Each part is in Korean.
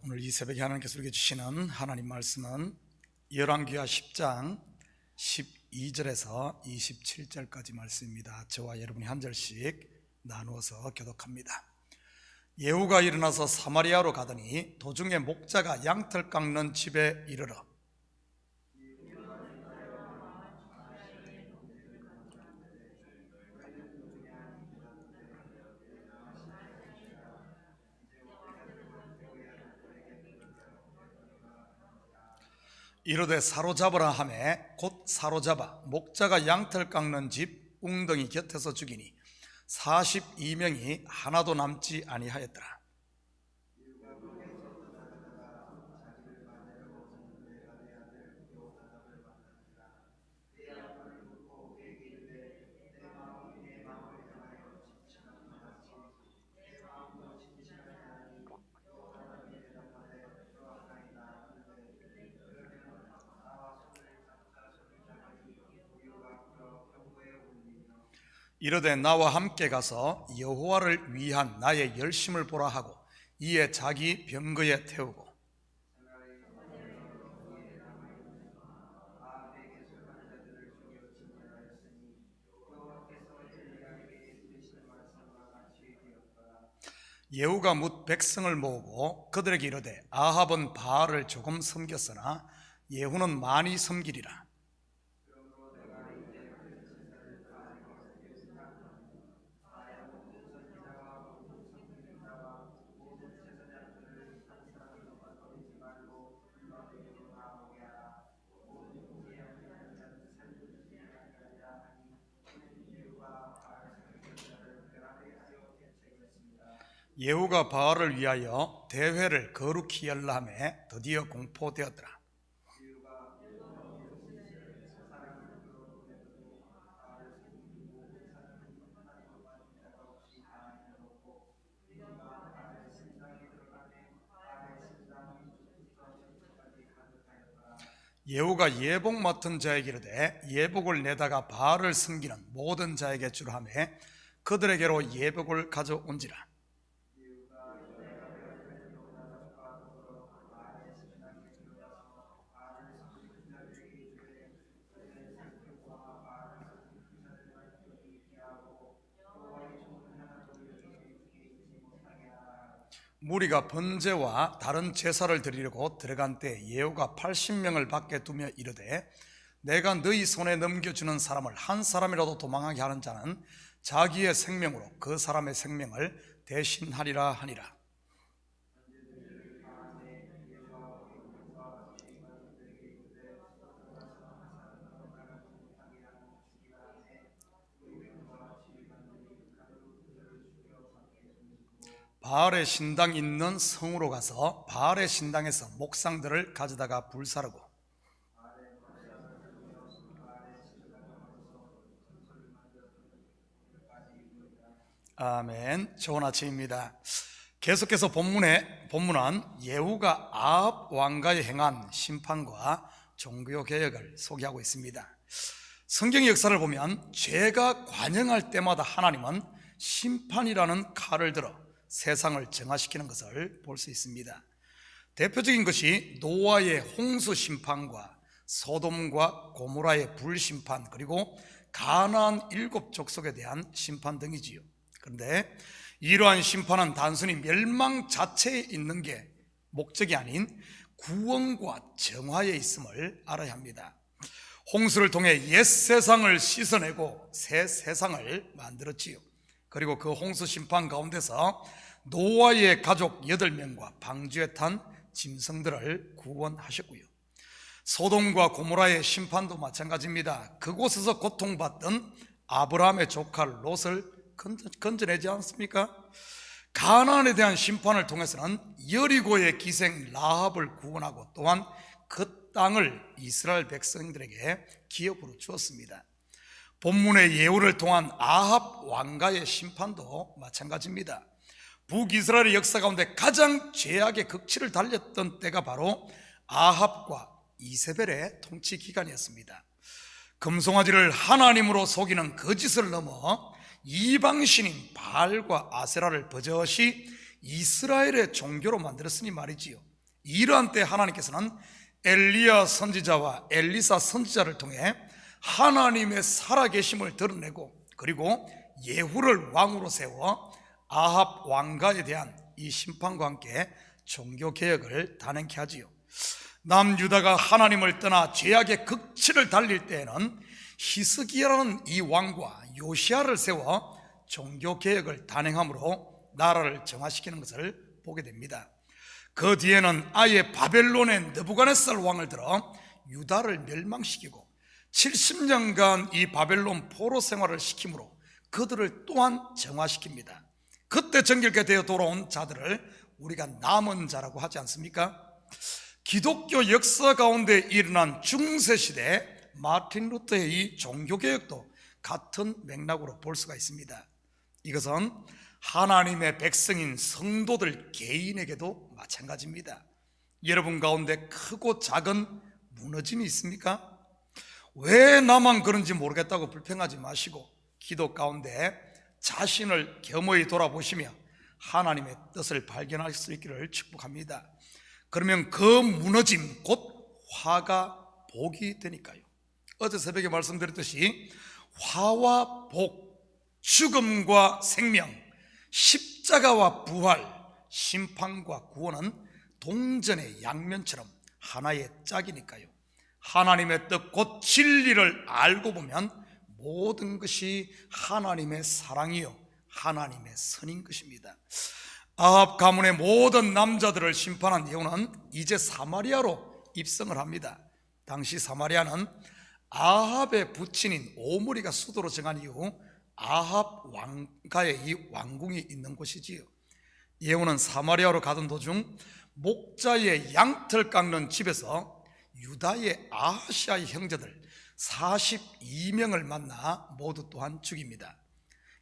오늘 이 새벽에 하나님께서 우리에게 주시는 하나님 말씀은 열왕기하 10장 12절에서 27절까지 말씀입니다. 저와 여러분이 한 절씩 나누어서 교독합니다. 예후가 일어나서 사마리아로 가더니 도중에 목자가 양털 깎는 집에 이르러 이르되 사로잡으라 하매 곧 사로잡아 목자가 양털 깎는 집 웅덩이 곁에서 죽이니 42명이 하나도 남지 아니하였더라. 이르되 나와 함께 가서 여호와를 위한 나의 열심을 보라 하고 이에 자기 병거에 태우고 예후가 뭇 백성을 모으고 그들에게 이르되 아합은 바알을 조금 섬겼으나 예후는 많이 섬기리라. 예후가 바알을 위하여 대회를 거룩히 열라 하매 드디어 공포되었더라. 예후가 예복 맡은 자에게 이르되 예복을 내다가 바알을 섬기는 모든 자에게 주라 하매 그들에게로 예복을 가져온지라. 무리가 번제와 다른 제사를 드리려고 들어간 때 예후가 80명을 밖에 두며 이르되 내가 너희 손에 넘겨주는 사람을 한 사람이라도 도망하게 하는 자는 자기의 생명으로 그 사람의 생명을 대신하리라 하니라. 바알의 신당 있는 성으로 가서 바알의 신당에서 목상들을 가져다가 불사르고 아멘. 좋은 아침입니다. 계속해서 본문은 예후가 아합 왕가에 행한 심판과 종교개혁을 소개하고 있습니다. 성경의 역사를 보면 죄가 관영할 때마다 하나님은 심판이라는 칼을 들어 세상을 정화시키는 것을 볼 수 있습니다. 대표적인 것이 노아의 홍수 심판과 소돔과 고모라의 불심판, 그리고 가나안 7족속에 대한 심판 등이지요. 그런데 이러한 심판은 단순히 멸망 자체에 있는 게 목적이 아닌 구원과 정화에 있음을 알아야 합니다. 홍수를 통해 옛 세상을 씻어내고 새 세상을 만들었지요. 그리고 그 홍수 심판 가운데서 노아의 가족 8명과 방주에 탄 짐승들을 구원하셨고요. 소돔과 고모라의 심판도 마찬가지입니다. 그곳에서 고통받던 아브라함의 조카 롯을 건져내지 않습니까? 가나안에 대한 심판을 통해서는 여리고의 기생 라합을 구원하고 또한 그 땅을 이스라엘 백성들에게 기업으로 주었습니다. 본문의 예후를 통한 아합 왕가의 심판도 마찬가지입니다. 북이스라엘의 역사 가운데 가장 죄악의 극치를 달렸던 때가 바로 아합과 이세벨의 통치 기간이었습니다. 금송아지를 하나님으로 속이는 거짓을 넘어 이방신인 바알과 아세라를 버젓이 이스라엘의 종교로 만들었으니 말이지요. 이러한 때 하나님께서는 엘리야 선지자와 엘리사 선지자를 통해 하나님의 살아계심을 드러내고, 그리고 예후를 왕으로 세워 아합 왕가에 대한 이 심판과 함께 종교개혁을 단행케 하지요. 남유다가 하나님을 떠나 죄악의 극치를 달릴 때에는 히스기야라는 이 왕과 요시야를 세워 종교개혁을 단행함으로 나라를 정화시키는 것을 보게 됩니다. 그 뒤에는 아예 바벨론의 느부갓네살 왕을 들어 유다를 멸망시키고 70년간 이 바벨론 포로 생활을 시키므로 그들을 또한 정화시킵니다. 그때 정결케 되어 돌아온 자들을 우리가 남은 자라고 하지 않습니까? 기독교 역사 가운데 일어난 중세시대 마틴 루터의 이 종교개혁도 같은 맥락으로 볼 수가 있습니다. 이것은 하나님의 백성인 성도들 개인에게도 마찬가지입니다. 여러분 가운데 크고 작은 무너짐이 있습니까? 왜 나만 그런지 모르겠다고 불평하지 마시고 기도 가운데 자신을 겸허히 돌아보시며 하나님의 뜻을 발견할 수 있기를 축복합니다. 그러면 그 무너짐 곧 화가 복이 되니까요. 어제 새벽에 말씀드렸듯이 화와 복, 죽음과 생명, 십자가와 부활, 심판과 구원은 동전의 양면처럼 하나의 짝이니까요. 하나님의 뜻 곧 진리를 알고 보면 모든 것이 하나님의 사랑이요 하나님의 선인 것입니다. 아합 가문의 모든 남자들을 심판한 예후는 이제 사마리아로 입성을 합니다. 당시 사마리아는 아합의 부친인 오므리가 수도로 정한 이후 아합 왕가의 이 왕궁이 있는 곳이지요. 예후는 사마리아로 가던 도중 목자의 양털 깎는 집에서 유다의 아하시아의 형제들 42명을 만나 모두 또한 죽입니다.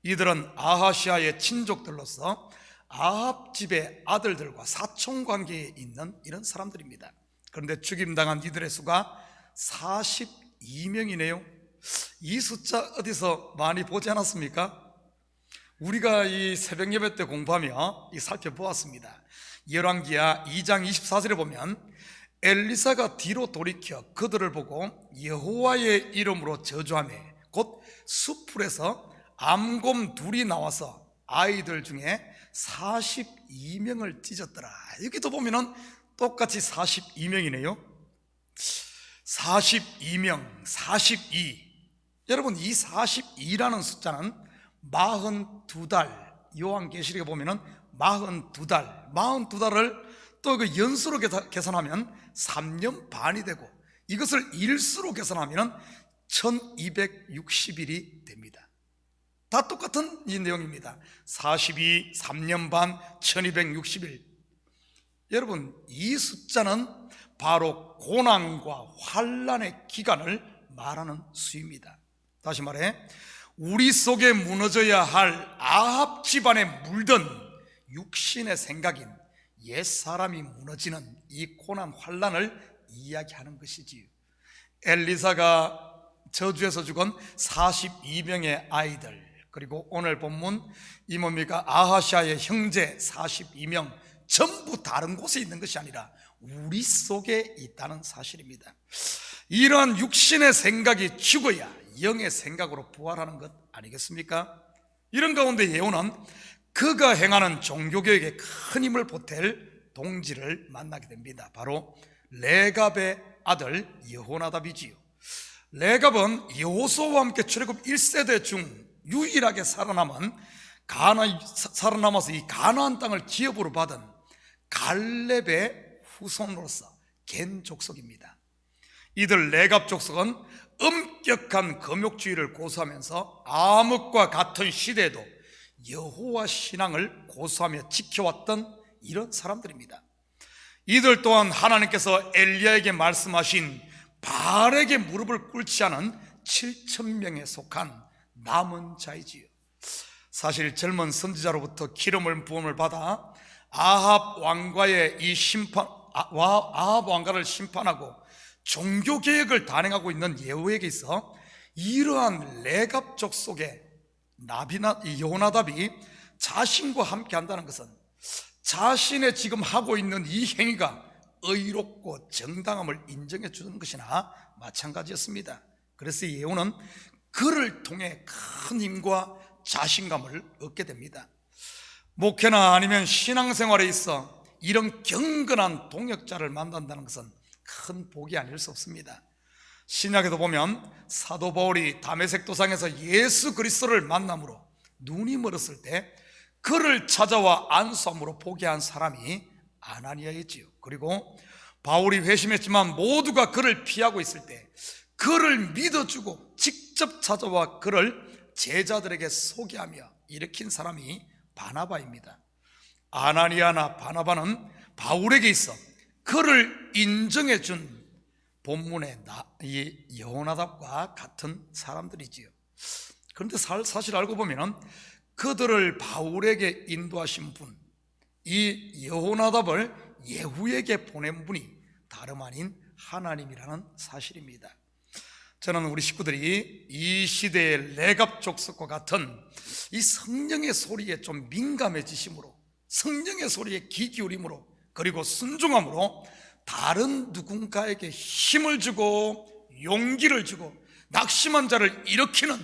이들은 아하시아의 친족들로서 아합 집의 아들들과 사촌관계에 있는 이런 사람들입니다. 그런데 죽임당한 이들의 수가 42명이네요 이 숫자 어디서 많이 보지 않았습니까? 우리가 이 새벽 예배 때 공부하며 살펴보았습니다. 열왕기하 2장 24절에 보면 엘리사가 뒤로 돌이켜 그들을 보고 여호와의 이름으로 저주하며 곧 수풀에서 암곰 둘이 나와서 아이들 중에 42명을 찢었더라. 여기도 보면은 똑같이 42명이네요 42명, 42. 여러분 이 42라는 숫자는 42달, 요한계시록에 보면은 42달, 42달을 또 그 연수로 계산하면 3년 반이 되고 이것을 일수로 계산하면 1260일이 됩니다. 다 똑같은 이 내용입니다. 42, 3년 반, 1260일. 여러분 이 숫자는 바로 고난과 환난의 기간을 말하는 수입니다. 다시 말해 우리 속에 무너져야 할 아합 집안에 물든 육신의 생각인 옛사람이 무너지는 이 고난 환난을 이야기하는 것이지요. 엘리사가 저주에서 죽은 42명의 아이들, 그리고 오늘 본문 이 뭡니까? 아하시아의 형제 42명 전부 다른 곳에 있는 것이 아니라 우리 속에 있다는 사실입니다. 이러한 육신의 생각이 죽어야 영의 생각으로 부활하는 것 아니겠습니까? 이런 가운데 예후는 그가 행하는 종교개혁에 큰 힘을 보탤 동지를 만나게 됩니다. 바로 레갑의 아들 여호나답이지요. 레갑은 여호수아와 함께 출애굽 1세대 중 유일하게 살아남아서 이 가나안 땅을 기업으로 받은 갈렙의 후손으로서 겐 족속입니다. 이들 레갑 족속은 엄격한 금욕주의를 고수하면서 암흑과 같은 시대에도 여호와 신앙을 고수하며 지켜왔던 이런 사람들입니다. 이들 또한 하나님께서 엘리야에게 말씀하신 바알에게 무릎을 꿇지 않은 7,000명에 속한 남은 자이지요. 사실 젊은 선지자로부터 기름을 부음을 받아 아합 왕가의 아합 왕가를 심판하고 종교개혁을 단행하고 있는 예후에게 있어 이러한 레갑 족속의 여호나답이 자신과 함께 한다는 것은 자신의 지금 하고 있는 이 행위가 의롭고 정당함을 인정해 주는 것이나 마찬가지였습니다. 그래서 예후는 그를 통해 큰 힘과 자신감을 얻게 됩니다. 목회나 아니면 신앙생활에 있어 이런 경건한 동역자를 만난다는 것은 큰 복이 아닐 수 없습니다. 신약에도 보면 사도 바울이 다메섹 도상에서 예수 그리스도를 만남으로 눈이 멀었을 때 그를 찾아와 안수함으로 포기한 사람이 아나니아였지요. 그리고 바울이 회심했지만 모두가 그를 피하고 있을 때 그를 믿어주고 직접 찾아와 그를 제자들에게 소개하며 일으킨 사람이 바나바입니다. 아나니아나 바나바는 바울에게 있어 그를 인정해 준 본문의 이 여호나답과 같은 사람들이지요. 그런데 사실 알고 보면 그들을 바울에게 인도하신 분, 이 여호나답을 예후에게 보낸 분이 다름 아닌 하나님이라는 사실입니다. 저는 우리 식구들이 이 시대의 레갑 족속과 같은 이 성령의 소리에 좀 민감해지심으로, 성령의 소리에 귀 기울임으로, 그리고 순종함으로 다른 누군가에게 힘을 주고 용기를 주고 낙심한 자를 일으키는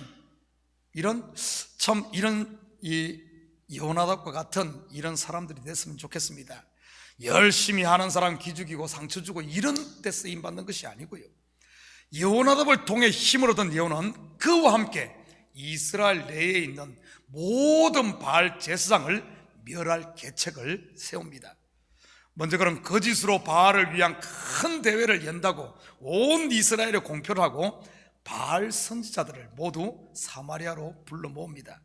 이런 이 여호나답과 같은 이런 사람들이 됐으면 좋겠습니다. 열심히 하는 사람 기죽이고 상처 주고 이런 데 쓰임 받는 것이 아니고요. 여호나답을 통해 힘을 얻은 예후는 그와 함께 이스라엘 내에 있는 모든 바알 제사장을 멸할 계책을 세웁니다. 먼저 그런 거짓으로 바알을 위한 큰 대회를 연다고 온 이스라엘에 공표를 하고 바알 선지자들을 모두 사마리아로 불러 모읍니다.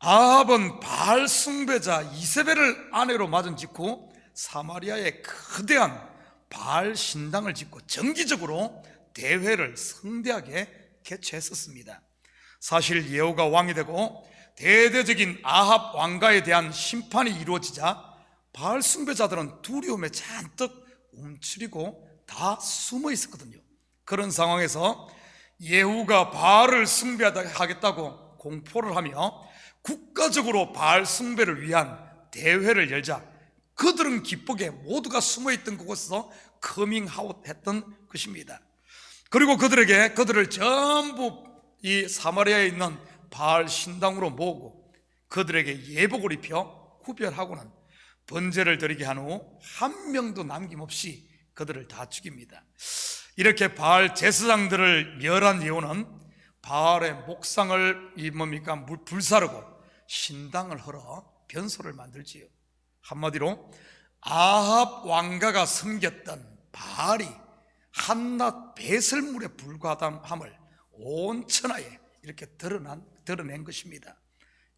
아합은 바알 숭배자 이세벨을 아내로 맞은 직후 사마리아에 거대한 바알 신당을 짓고 정기적으로 대회를 성대하게 개최했었습니다. 사실 예후가 왕이 되고 대대적인 아합 왕가에 대한 심판이 이루어지자 바알 숭배자들은 두려움에 잔뜩 움츠리고 다 숨어 있었거든요. 그런 상황에서 예후가 바알을 숭배하겠다고 공포를 하며 국가적으로 바알 숭배를 위한 대회를 열자 그들은 기쁘게 모두가 숨어있던 그곳에서 커밍아웃 했던 것입니다. 그리고 그들을 전부 이 사마리아에 있는 바알 신당으로 모으고 그들에게 예복을 입혀 후별하고는 번제를 드리게 한 후 한 명도 남김없이 그들을 다 죽입니다. 이렇게 바알 제사장들을 멸한 예후는 바알의 목상을 불사르고 신당을 헐어 변소를 만들지요. 한마디로 아합 왕가가 섬겼던 바알이 한낱 배설물에 불과함을 온 천하에 이렇게 드러낸 것입니다.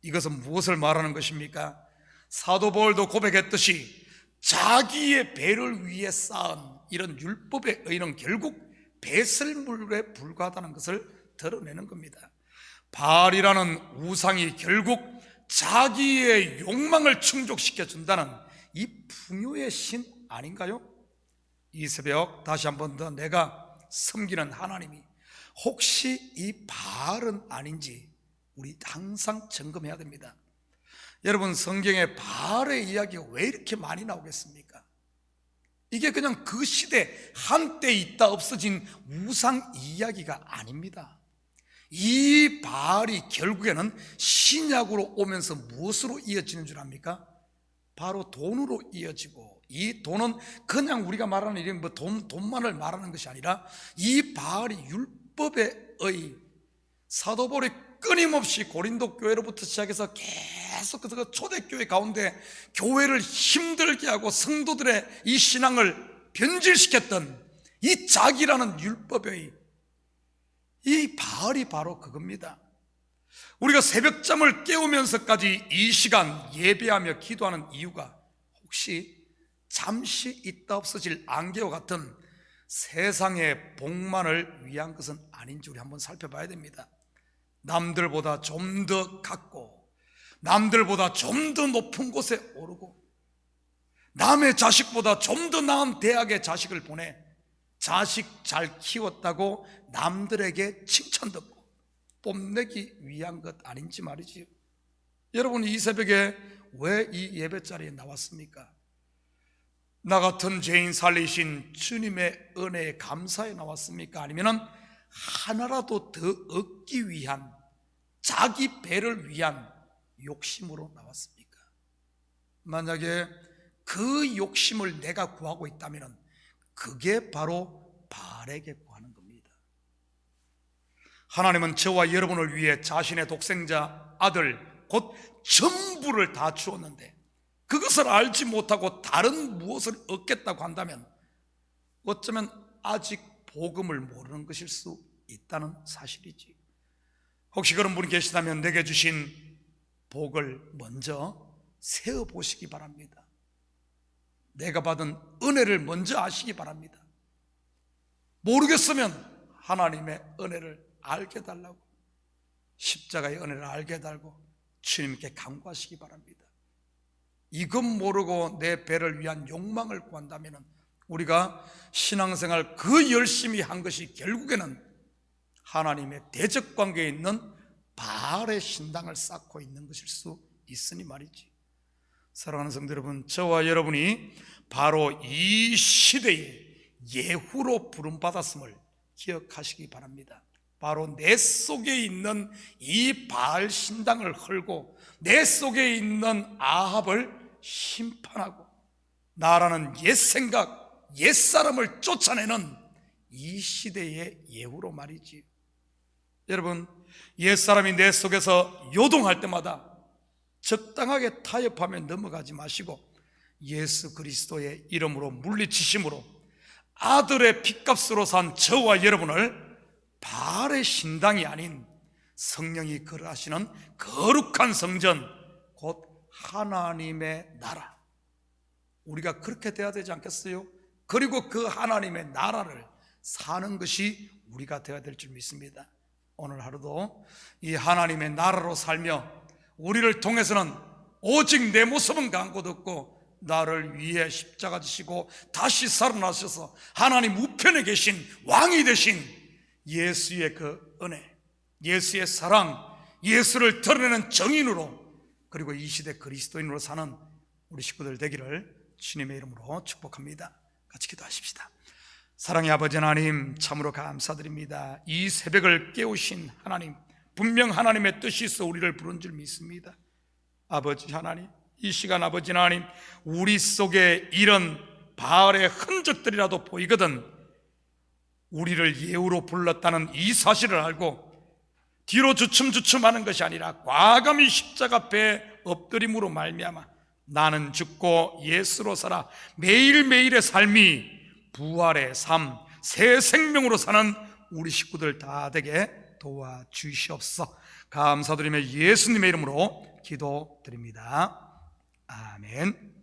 이것은 무엇을 말하는 것입니까? 사도 바울도 고백했듯이 자기의 배를 위해 쌓은 이런 율법의 의는 결국 배설물에 불과하다는 것을 드러내는 겁니다. 바알이라는 우상이 결국 자기의 욕망을 충족시켜 준다는 이 풍요의 신 아닌가요? 이 새벽 다시 한 번 더 내가 섬기는 하나님이 혹시 이 바알은 아닌지 우리 항상 점검해야 됩니다. 여러분, 성경에 바알의 이야기가 왜 이렇게 많이 나오겠습니까? 이게 그냥 그 시대 한때 있다 없어진 우상 이야기가 아닙니다. 이 바알이 결국에는 신약으로 오면서 무엇으로 이어지는 줄 압니까? 바로 돈으로 이어지고, 이 돈은 그냥 우리가 말하는 이런 돈만을 말하는 것이 아니라 이 바알이 율법의 의, 사도 바울이 끊임없이 고린도 교회로부터 시작해서 계속해서 초대교회 가운데 교회를 힘들게 하고 성도들의 이 신앙을 변질시켰던 이 자기라는 율법의 이 바알이 바로 그겁니다. 우리가 새벽잠을 깨우면서까지 이 시간 예배하며 기도하는 이유가 혹시 잠시 있다 없어질 안개와 같은 세상의 복만을 위한 것은 아닌지 우리 한번 살펴봐야 됩니다. 남들보다 좀 더 갖고, 남들보다 좀 더 높은 곳에 오르고, 남의 자식보다 좀 더 나은 대학에 자식을 보내 자식 잘 키웠다고 남들에게 칭찬 듣고 뽐내기 위한 것 아닌지 말이지요. 여러분, 이 새벽에 왜 이 예배 자리에 나왔습니까? 나 같은 죄인 살리신 주님의 은혜에 감사해 나왔습니까? 아니면은 하나라도 더 얻기 위한, 자기 배를 위한 욕심으로 나왔습니까? 만약에 그 욕심을 내가 구하고 있다면 그게 바로 바알에게 구하는 겁니다. 하나님은 저와 여러분을 위해 자신의 독생자 아들 곧 전부를 다 주었는데 그것을 알지 못하고 다른 무엇을 얻겠다고 한다면 어쩌면 아직 복음을 모르는 것일 수 있다는 사실이지. 혹시 그런 분이 계시다면 내게 주신 복을 먼저 세어보시기 바랍니다. 내가 받은 은혜를 먼저 아시기 바랍니다. 모르겠으면 하나님의 은혜를 알게 달라고, 십자가의 은혜를 알게 달고 주님께 간구하시기 바랍니다. 이것 모르고 내 배를 위한 욕망을 구한다면 우리가 신앙생활 그 열심히 한 것이 결국에는 하나님의 대적관계에 있는 바알의 신당을 쌓고 있는 것일 수 있으니 말이지. 사랑하는 성도 여러분, 저와 여러분이 바로 이 시대에 예후로 부름받았음을 기억하시기 바랍니다. 바로 내 속에 있는 이 바알 신당을 헐고 내 속에 있는 아합을 심판하고 나라는 옛생각, 옛사람을 쫓아내는 이 시대의 예후로 말이지. 여러분, 옛사람이 내 속에서 요동할 때마다 적당하게 타협하며 넘어가지 마시고 예수 그리스도의 이름으로 물리치심으로 아들의 핏값으로 산 저와 여러분을 바알의 신당이 아닌 성령이 거하시는 거룩한 성전, 곧 하나님의 나라, 우리가 그렇게 돼야 되지 않겠어요? 그리고 그 하나님의 나라를 사는 것이 우리가 되어야 될 줄 믿습니다. 오늘 하루도 이 하나님의 나라로 살며 우리를 통해서는 오직 내 모습은 간 곳 없고 나를 위해 십자가 지시고 다시 살아나셔서 하나님 우편에 계신 왕이 되신 예수의 그 은혜, 예수의 사랑, 예수를 드러내는 정인으로, 그리고 이 시대 그리스도인으로 사는 우리 식구들 되기를 주님의 이름으로 축복합니다. 같이 기도하십시다. 사랑의 아버지 하나님, 참으로 감사드립니다. 이 새벽을 깨우신 하나님, 분명 하나님의 뜻이 있어 우리를 부른 줄 믿습니다. 아버지 하나님, 이 시간 아버지 하나님, 우리 속에 이런 바알의 흔적들이라도 보이거든 우리를 예후로 불렀다는 이 사실을 알고 뒤로 주춤주춤하는 것이 아니라 과감히 십자가 배에 엎드림으로 말미암아 나는 죽고 예수로 살아 매일매일의 삶이 부활의 삶, 새 생명으로 사는 우리 식구들 다 되게 도와주시옵소서. 감사드리며 예수님의 이름으로 기도드립니다. 아멘.